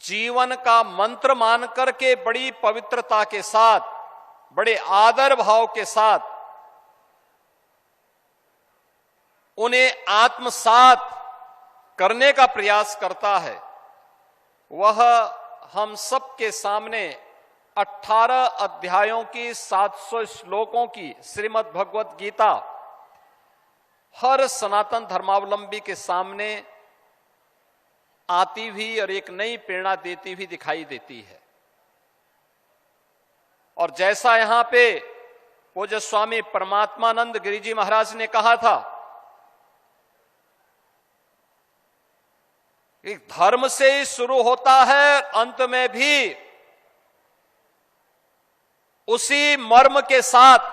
जीवन का मंत्र मान करके बड़ी पवित्रता के साथ, बड़े आदर भाव के साथ उन्हें आत्मसात करने का प्रयास करता है, वह हम सबके सामने 18 अध्यायों की 700 श्लोकों की श्रीमद् भगवत गीता हर सनातन धर्मावलंबी के सामने आती हुई और एक नई प्रेरणा देती हुई दिखाई देती है। और जैसा यहां पे पूज्य स्वामी परमात्मानंद गिरि जी महाराज ने कहा था कि धर्म से ही शुरू होता है, अंत में भी उसी मर्म के साथ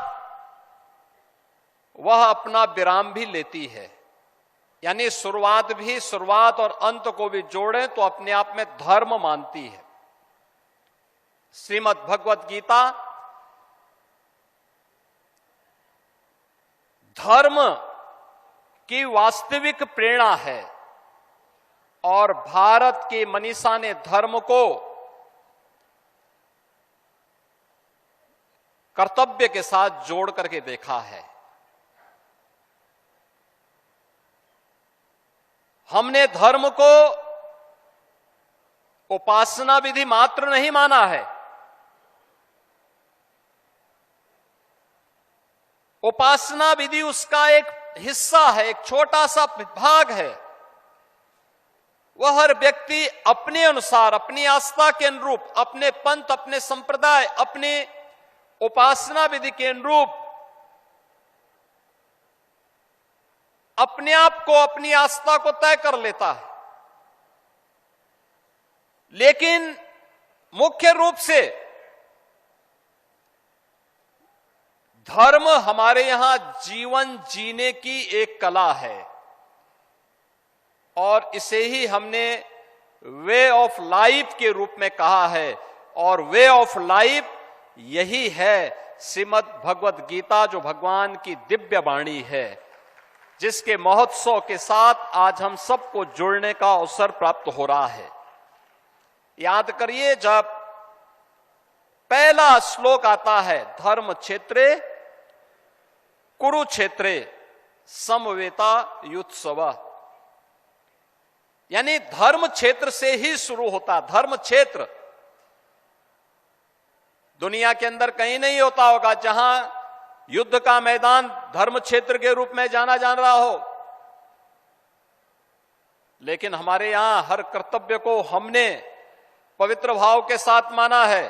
वह अपना विराम भी लेती है। यानी शुरुआत और अंत को भी जोड़ें तो अपने आप में धर्म मानती है। श्रीमद् भगवत गीता धर्म की वास्तविक प्रेरणा है और भारत के मनीषा ने धर्म को कर्तव्य के साथ जोड़ करके देखा है। हमने धर्म को उपासना विधि मात्र नहीं माना है। उपासना विधि उसका एक हिस्सा है, एक छोटा सा भाग है। वह हर व्यक्ति अपने अनुसार, अपनी आस्था के अनुरूप, अपने पंथ, अपने संप्रदाय, अपने उपासना विधि के अनुरूप अपने आप को, अपनी आस्था को तय कर लेता है। लेकिन मुख्य रूप से धर्म हमारे यहां जीवन जीने की एक कला है और इसे ही हमने वे ऑफ लाइफ के रूप में कहा है। और वे ऑफ लाइफ यही है श्रीमद् भगवत गीता, जो भगवान की दिव्य वाणी है, जिसके महोत्सव के साथ आज हम सबको जुड़ने का अवसर प्राप्त हो रहा है। याद करिए, जब पहला श्लोक आता है, धर्म क्षेत्रे कुरुक्षेत्रे समवेता युत्सव, यानी धर्म क्षेत्र से ही शुरू होता। धर्म क्षेत्र दुनिया के अंदर कहीं नहीं होता होगा जहां युद्ध का मैदान धर्म क्षेत्र के रूप में जाना जा रहा हो, लेकिन हमारे यहां हर कर्तव्य को हमने पवित्र भाव के साथ माना है।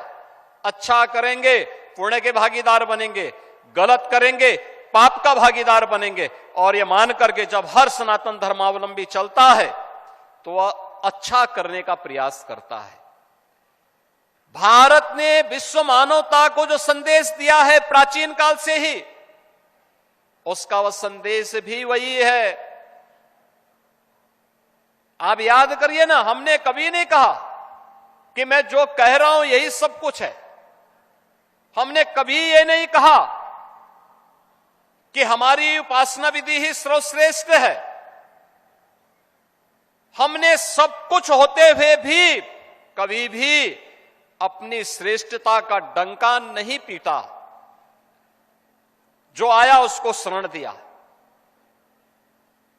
अच्छा करेंगे पुण्य के भागीदार बनेंगे, गलत करेंगे पाप का भागीदार बनेंगे। और यह मान करके जब हर सनातन धर्मावलंबी चलता है तो वह अच्छा करने का प्रयास करता है। भारत ने विश्व मानवता को जो संदेश दिया है प्राचीन काल से ही, उसका वह संदेश भी वही है। आप याद करिए ना, हमने कभी नहीं कहा कि मैं जो कह रहा हूं यही सब कुछ है। हमने कभी ये नहीं कहा कि हमारी उपासना विधि ही सर्वश्रेष्ठ है। हमने सब कुछ होते हुए भी कभी भी अपनी श्रेष्ठता का डंका नहीं पीटा। जो आया उसको शरण दिया,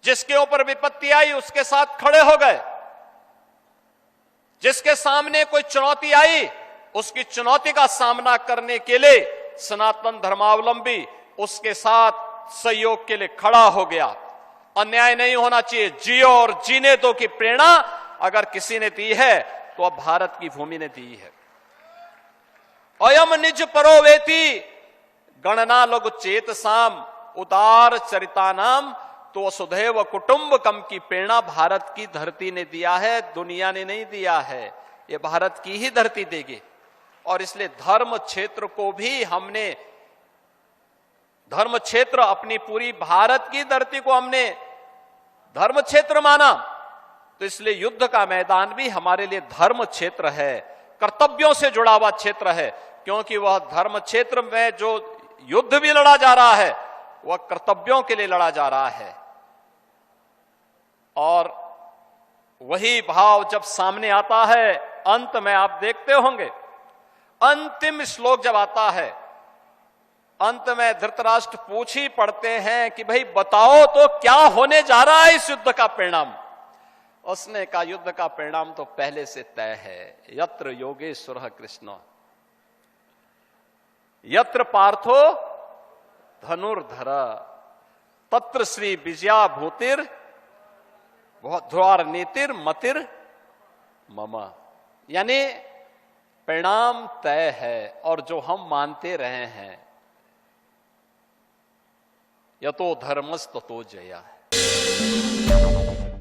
जिसके ऊपर विपत्ति आई उसके साथ खड़े हो गए, जिसके सामने कोई चुनौती आई उसकी चुनौती का सामना करने के लिए सनातन धर्मावलंबी उसके साथ सहयोग के लिए खड़ा हो गया। अन्याय नहीं होना चाहिए, जियो और जीने दो की प्रेरणा अगर किसी ने दी है तो अब भारत की भूमि ने दी है। अयम निज परोवेति गणना लघु चेत साम उदार चरिता नाम, तो वसुधैव कुटुंबकम की प्रेरणा भारत की धरती ने दिया है, दुनिया ने नहीं दिया है। ये भारत की ही धरती देगी। और इसलिए धर्म क्षेत्र को भी हमने, धर्म क्षेत्र अपनी पूरी भारत की धरती को हमने धर्म क्षेत्र माना, तो इसलिए युद्ध का मैदान भी हमारे लिए धर्म क्षेत्र है, कर्तव्यों से जुड़ा हुआ क्षेत्र है। क्योंकि वह धर्म क्षेत्र में जो युद्ध भी लड़ा जा रहा है वह कर्तव्यों के लिए लड़ा जा रहा है। और वही भाव जब सामने आता है अंत में आप देखते होंगे, अंतिम श्लोक जब आता है, अंत में धृतराष्ट्र पूछ ही पड़ते हैं कि भाई बताओ तो क्या होने जा रहा है इस युद्ध का परिणाम। उसने कहा युद्ध का परिणाम तो पहले से तय है, यत्र योगेश्वर कृष्ण यत्र पार्थो धनुर्धर तत्र श्री विजया भूतिर ध्रुवार नीतिर मतिर मम। यानी परिणाम तय है और जो हम मानते रहे हैं, यतो धर्मस्ततो जया है।